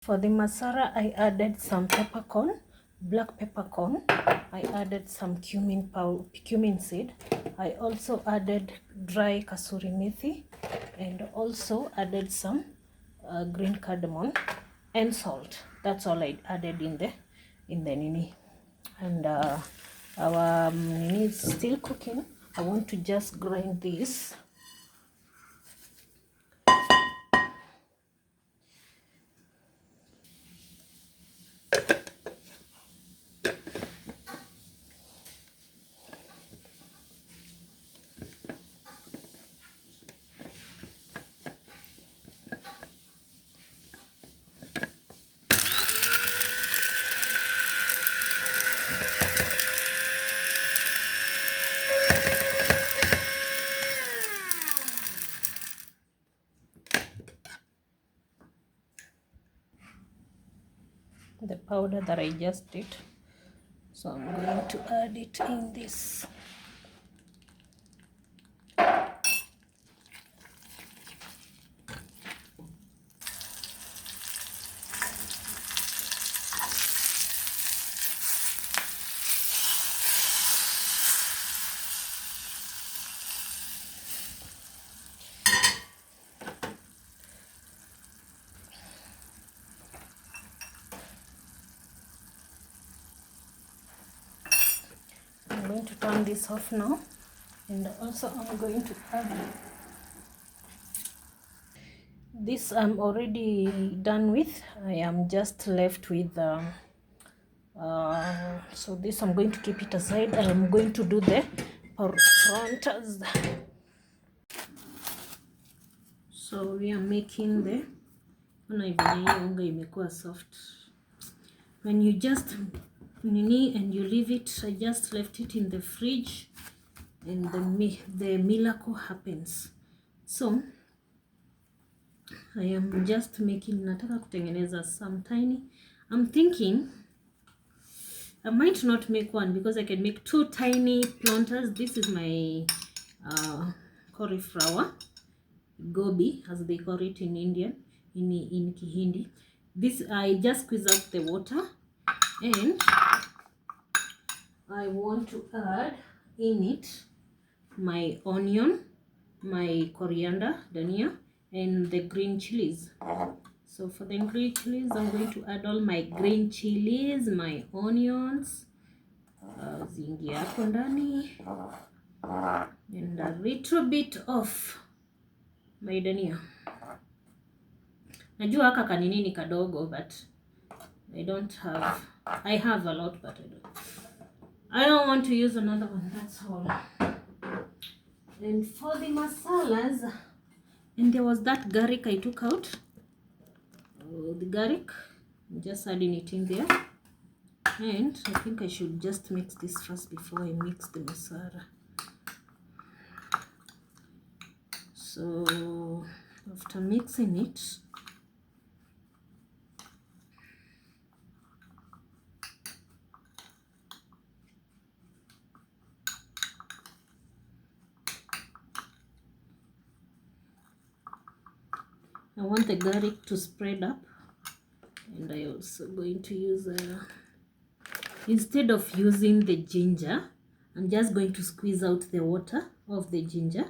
For the masala, I added some peppercorn, black peppercorn. I added some cumin seed. I also added dry kasuri methi, and also added some green cardamom and salt. That's all I added in the nini. And our nini is still cooking. I want to just grind this. The powder that I just did. So I'm going to add it in this. I'm going to turn this off now, and also I'm going to add this. I'm already done with. I am just left with so this I'm going to keep it aside. I'm going to do the parontas. So we are making the unga imekuwa soft. When you just nini and you leave it, I just left it in the fridge, and the miracle happens. So I am just making, nataka kutengeneza some tiny. I'm thinking I might not make one because I can make two tiny planters. This is my cauliflower, gobi as they call it in Indian, in Kihindi. This I just squeeze out the water, and I want to add in it my onion, my coriander, dania, and the green chilies. So for the green chilies, I'm going to add all my green chilies, my onions, zingi hapo ndani, and a little bit of my dania. Najua haka kanini ni kadogo, but I have a lot, but I don't want to use another one, that's all. And for the masalas, and there was that garlic I took out. The garlic, I'm just adding it in there, and I think I should just mix this first before I mix the masala. So after mixing it, I want the garlic to spread up, and I also going to use instead of using the ginger, I'm just going to squeeze out the water of the ginger.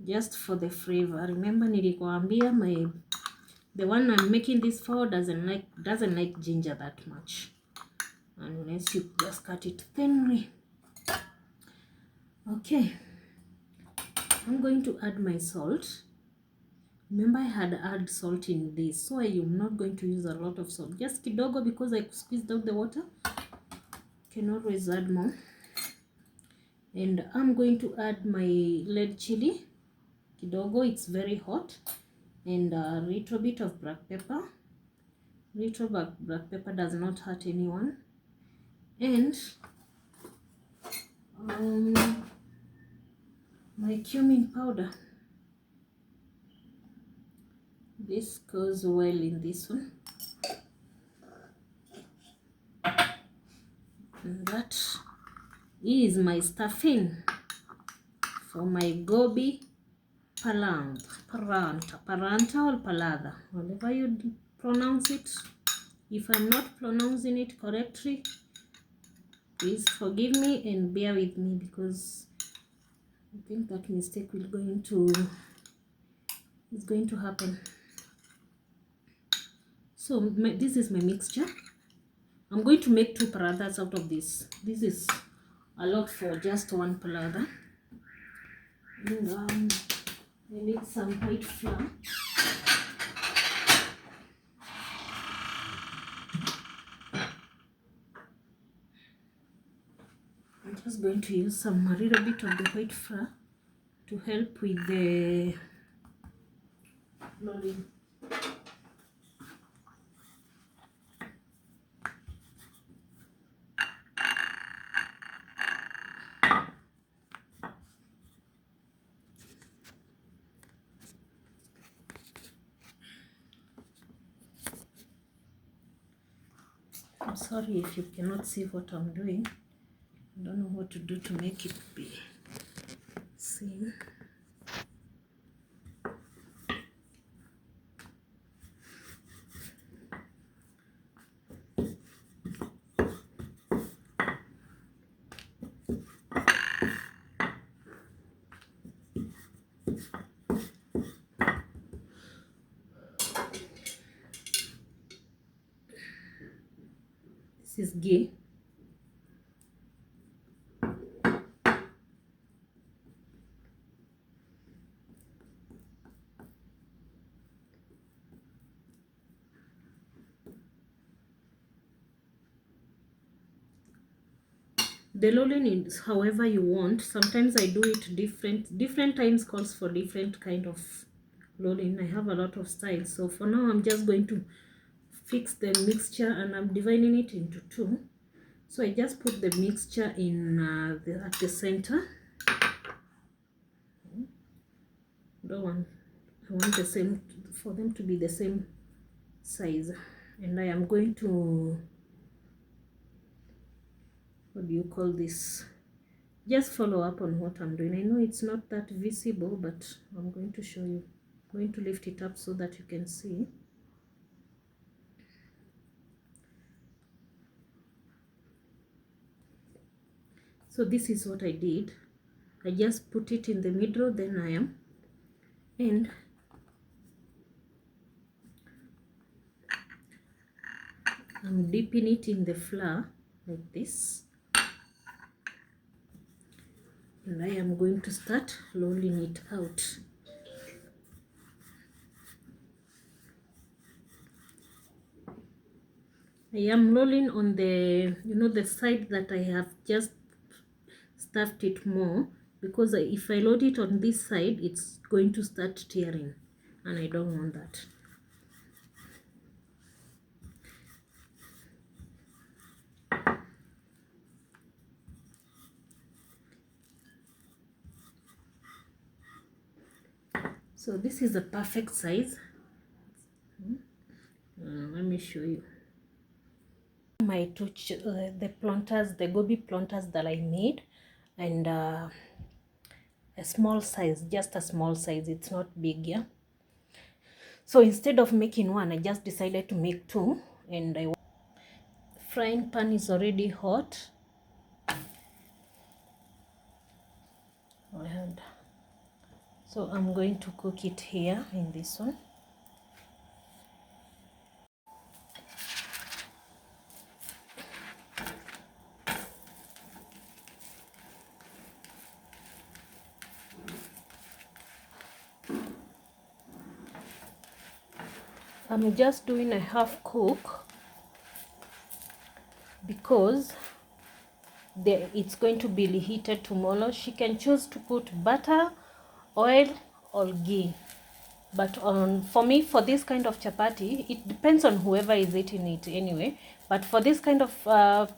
Just for the flavor. Remember nilikuambia the one I'm making this for doesn't like ginger that much, unless you just cut it thinly. Okay, I'm going to add my salt. Remember I had added salt in this, so I am not going to use a lot of salt, just kidogo, because I squeezed out the water. Can always add more. And I'm going to add my red chili kidogo, it's very hot, and a little bit of black pepper. Little black pepper does not hurt anyone. And my cumin powder. This goes well in this one. And that is my stuffing for my gobi parontha or palatha, whatever you pronounce it. If I'm not pronouncing it correctly, please forgive me and bear with me, because I think that mistake is going to happen. So this is my mixture. I'm going to make 2 paranthas out of this. This is a lot for just 1 paratha. And I need some white flour. I'm just going to use a little bit of the white flour to help with the rolling. I'm sorry if you cannot see what I'm doing. I don't know what to do to make it be seen. This is ghee. The rolling is however you want. Sometimes I do it different times calls for different kind of rolling. I have a lot of styles. So for now I'm just going to fix the mixture, and I'm dividing it into 2. So I just put the mixture in at the center. I want the same, for them to be the same size. And I am going to, what do you call this, just follow up on what I'm doing. I know it's not that visible, but I'm going to show you. I'm going to lift it up so that you can see. So this is what I did. I just put it in the middle, then I'm dipping it in the flour like this, and I am going to start rolling it out. I am rolling on the, the side that I have just stuffed it more, because if I load it on this side, it's going to start tearing, and I don't want that. So this is a perfect size. Let me show you my the planters, the gobi planters that I made, and a small size, just a small size. It's not big, yeah. So instead of making 1, I just decided to make 2, and the frying pan is already hot. So I'm going to cook it here in this one. I'm just doing a half cook because it's going to be reheated tomorrow. She can choose to put butter, oil, or ghee. But for me, for this kind of chapati, it depends on whoever is eating it anyway. But for this kind of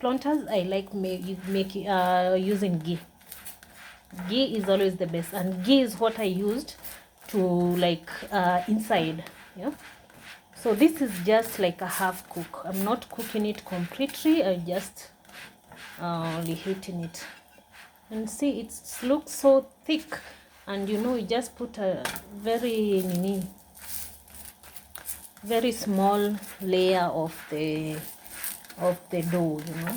planters, I like using ghee. Ghee is always the best, and ghee is what I used to inside, yeah. So this is just like a half cook. I'm not cooking it completely. I just reheating it, and see, it looks so thick. and you know, we just put a very small layer of the dough, you know.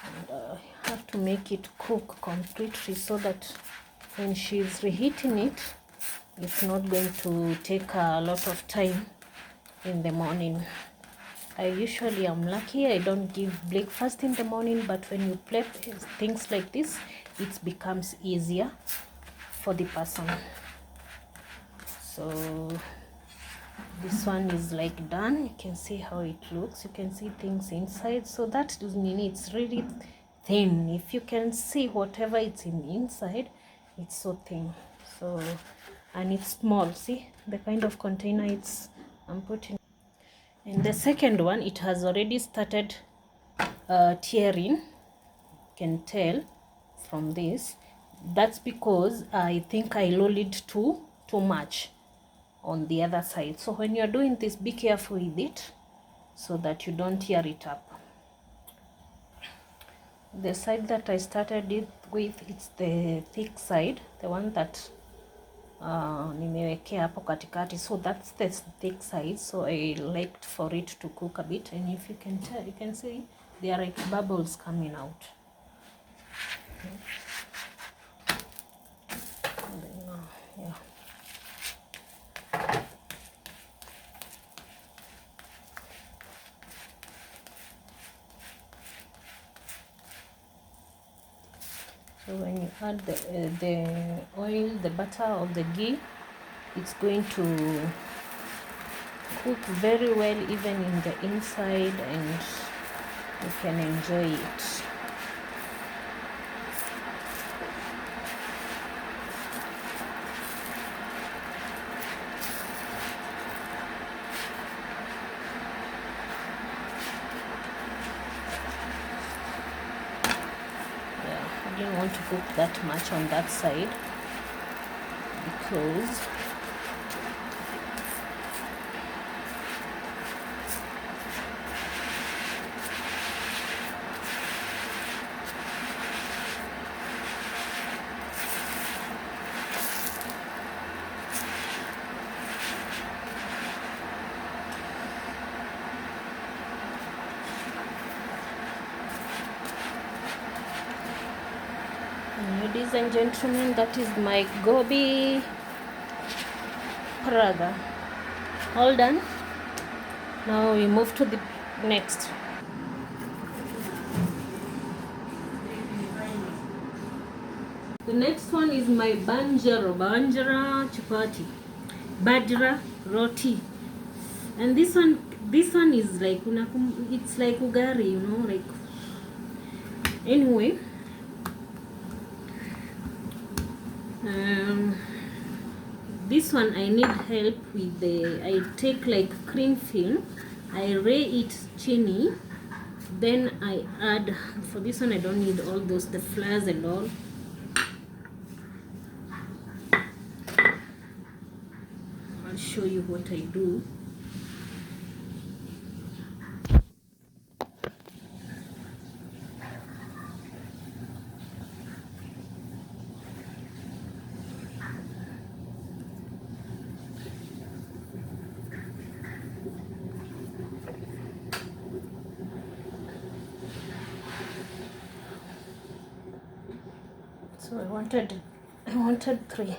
And I have to make it cook completely so that when she's reheating it, it's not going to take a lot of time in the morning. I usually am lucky, I don't give breakfast in the morning, but when you prep things like this, it becomes easier for the person. So this one is like done. You can see how it looks. You can see things inside. So that does mean it's really thin. If you can see whatever it's inside, it's so thin. So, and it's small. See the kind of container I'm putting. And the second one, it has already started tearing. You can tell from this. That's because I think I lolled too much on the other side. So when you're doing this, be careful with it so that you don't tear it up. The side that I started it with, it's the thick side, the one that nimewekea hapo katikati. So that's the thick side, so I liked for it to cook a bit. And if you can tell, you can see there are like bubbles coming out. Yeah. So when you add the oil, the butter or the ghee, it's going to cook very well even in the inside, and you can enjoy it. I didn't want to cook that much on that side because ladies and gentlemen, that is my gobi paraga. All done. Now we move to the next. The next one is my banjara chapati, bajra roti, and this one is like it's like ugari, you know, like. Anyway, this one I need help with I take like cream film, I lay it chini, then I add, for this one I don't need all those, the flowers and all. I'll show you what I do. So I wanted 3.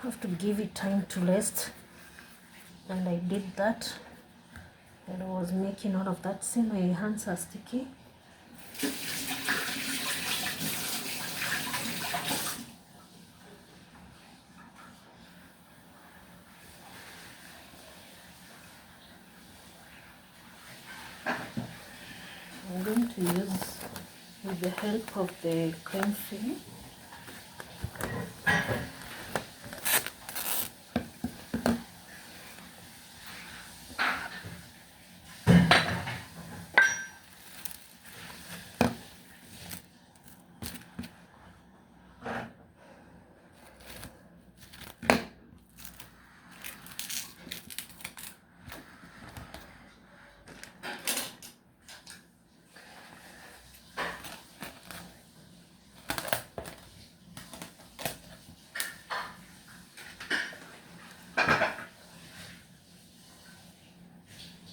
Have to give it time to rest, and I did that, and I was making all of that. See, my hands are sticky. I'm going to use, with the help of the cream film,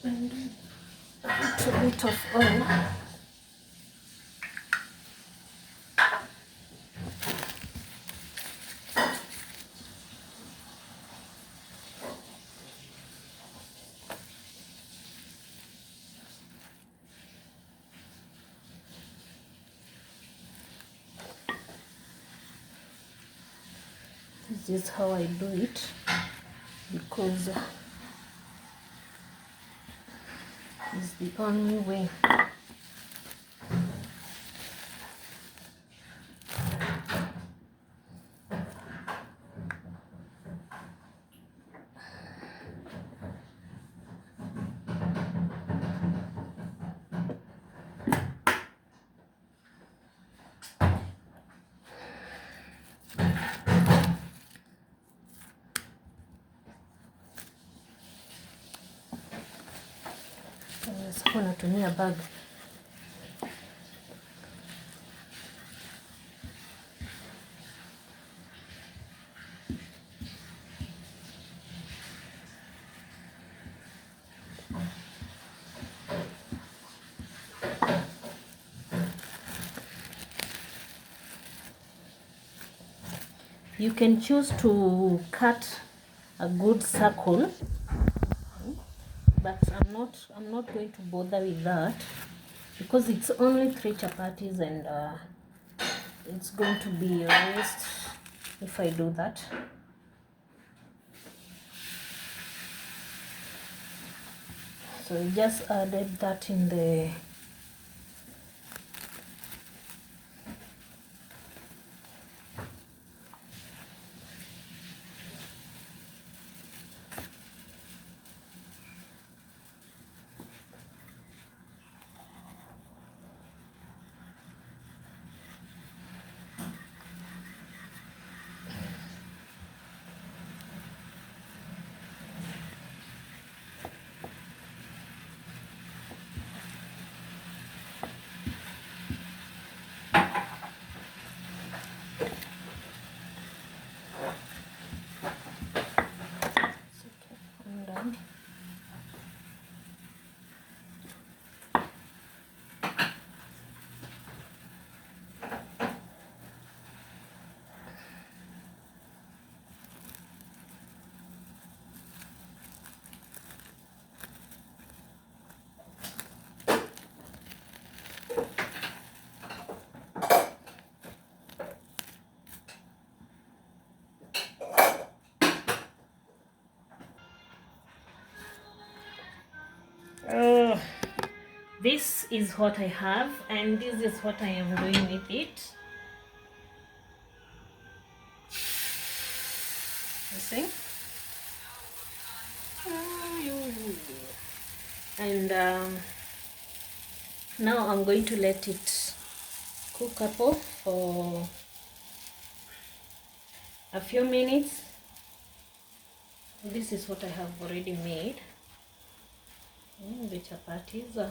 And a little bit of oil. This is how I do it, because it's the only way. Sasa natumia bag. You can choose to cut a good circle, but I'm not going to bother with that, because it's only 3 chapatis, and it's going to be a waste if I do that. So I just added that in the this is what I have, and this is what I am doing with it. You see? And now I'm going to let it cook up for a few minutes. This is what I have already made. The chapatis,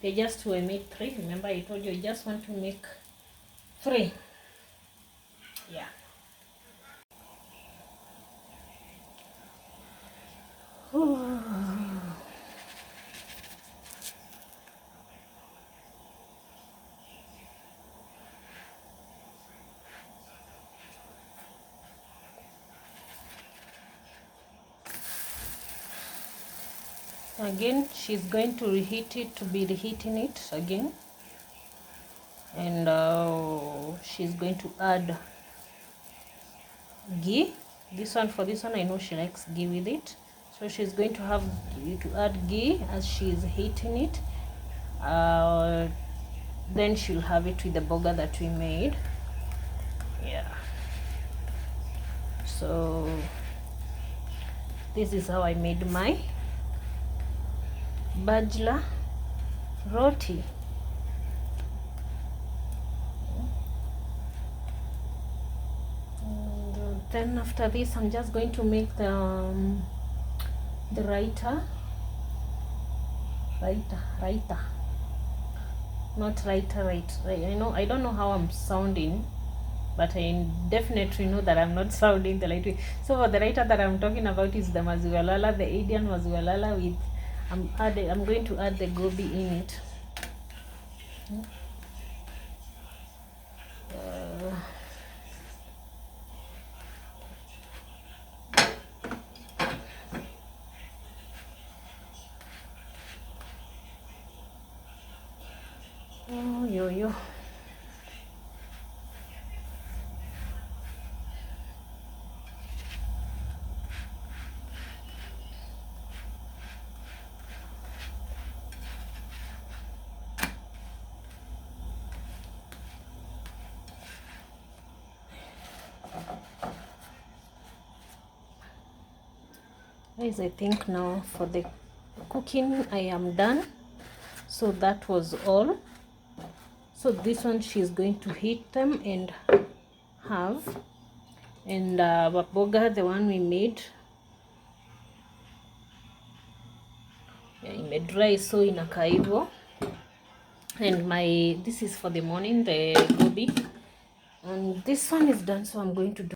they just were made 3. Remember I told you I just want to make 3. Yeah. Again, she's going to reheat it, to be reheating it again, and she's going to add ghee. This one, I know she likes ghee with it, so she's going to have to add ghee as she's heating it. Then she'll have it with the burger that we made. Yeah. So this is how I made my bajla roti. And then after this, I'm just going to make the raita, not raita, right? I don't know how I'm sounding, but I definitely know that I'm not sounding the right way. So for the raita that I'm talking about is the maziwa lala, the Indian maziwa lala with I'm going to add the gobi in it. Oh, yo. Guys, I think now for the cooking I am done. So that was all. So this one she's going to heat them and have. And baboga, the one we made, imedry, so inakaa hivyo. And this is for the morning, the gobi. And this one is done, so I'm going to